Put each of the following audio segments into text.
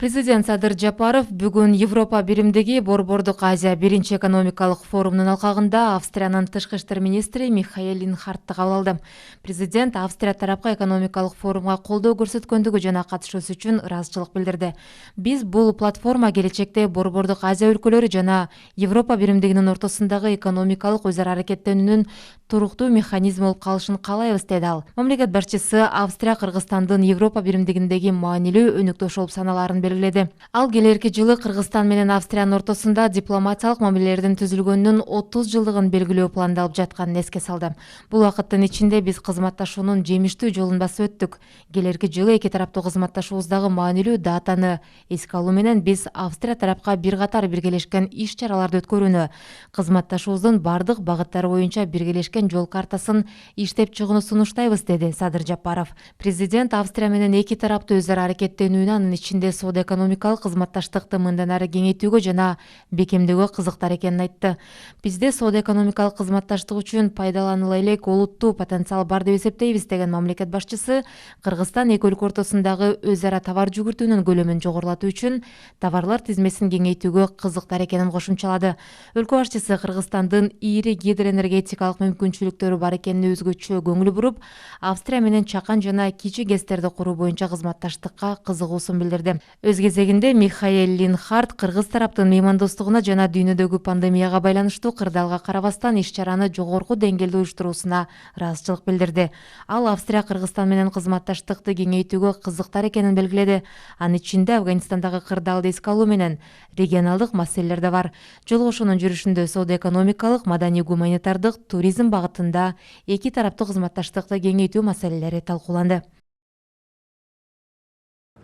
Президент Садыр Жапаров бүгүн Европа биримдиги Борбордук Азия биринчи экономикалык форумунун алкагында Австриянын тышкы иштер министри Михаэль Линхартты кабыл алды. Президент Австрия тарапка экономикалык форумга колдоо көрсөткөндүгү жана катышуусу үчүн ыраазычылык билдирди. Биз бул платформа келечекте Борбордук Азия өлкөлөрү жана Европа биримдигинин ортосундагы экономикалык өз ара аракеттенүүнүн туруктуу механизм болуп калышын каалайбыз, деди ал. Мамлекет башчысы Австрия Кыргызстандын Европа биримдигиндеги маанилүү өнөктөш болуп саналаарын белгиледи. Ал келерки жылы Кыргызстан менен Австриянын ортосунда дипломатиялык мамилелердин түзүлгөнүнүн 30 жылдыгын белгилөө пландалып жатканын эске салды. Бул убакыттын ичинде биз кызматташуунун жемиштүү жолун басып өттүк. Келерки жылы эки тараптуу кызматташуубуздагы маанилүү датаны эске алуу менен биз Австрия тарапка бир катар биргелешкен иш-чараларды өткөрүүнү, кызматташуубуздун бардык багыттары боюнча биргелешкен жол картасын иштеп чыгууну сунуштайбыз, деди Садыр Жапаров. Президент Австрия менен эки тараптуу өз ара аракеттенүүнү, анын ичинде соода-экономикалык кызматташтыкты мындан ары кеңейтүүгө жана бекемдөөгө кызыктар экенин айтты. Бизде соода-экономикалык кызматташтык үчүн пайдаланыла элек олуттуу потенциал бар деп эсептейбиз, деген мамлекет башчысы Кыргызстан эки өлкө ортосундагы өз ара товар жүгүртүүнүн көлөмүн жогорулатуу үчүн товарлар тизмесин кеңейтүүгө кызыктар экенин кошумчалады. Өлкө башчысы Кыргызстандын ири гидроэнергетикалык мүмкүнчүлүктөрү бар экенине өзгөчө көңүл буруп, Австрия менен чакан жана кичи ГЭСтерди куруу боюнча кызматташтыкка кызыгуусун билдирди. Өз кезегинде Михаэль Линхарт кыргыз тараптын меймандостугуна жана дүйнөдөгү пандемияга байланыштуу кырдаалга карабастан иш-чараны жогорку деңгээлде уюштуруусуна ыраазычылык билдирди. Ал Австрия Кыргызстан менен кызматташтыкты кеңейтүүгө кызыктар экенин белгиледи. Анын ичинде Афганистандагы кырдаалды эске алуу менен регионалдык маселелер да бар. Жолугушуунун жүрүшүндө соода-экономикалык, маданий-гуманитардык, туризм багытында эки тараптуу кызматташтыкты кеңейтүү маселелери талкууланды.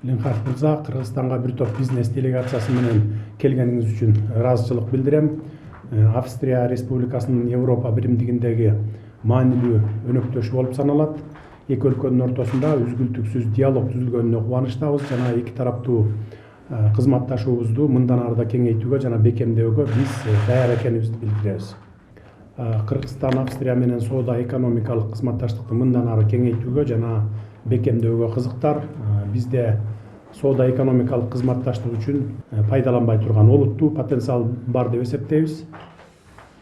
Линхарт мырза, Кыргызстанга бир топ бизнес делегациясы менен келгениңиз үчүн ыраазычылык билдирем. Австрия Республикасынын Европа биримдигиндеги маанилүү өнөктөшү болуп саналат. Эки өлкөнүн ортосунда үзгүлтүксүз диалог түзүлгөнүнө кубанычтабыз жана эки тараптуу кызматташуубузду мындан ары да кеңейтүүгө жана бекемдөөгө биз даяр экенибизди билдиребиз. Кыргызстан Австрия менен соода-экономикалык кызматташтыкты мындан ары кеңейтүүгө жана бекемдөөгө кызыктар. Бизде соода-экономикалык кызматташтык үчүн пайдаланбай турган олуттуу потенциал бар деп эсептейбиз.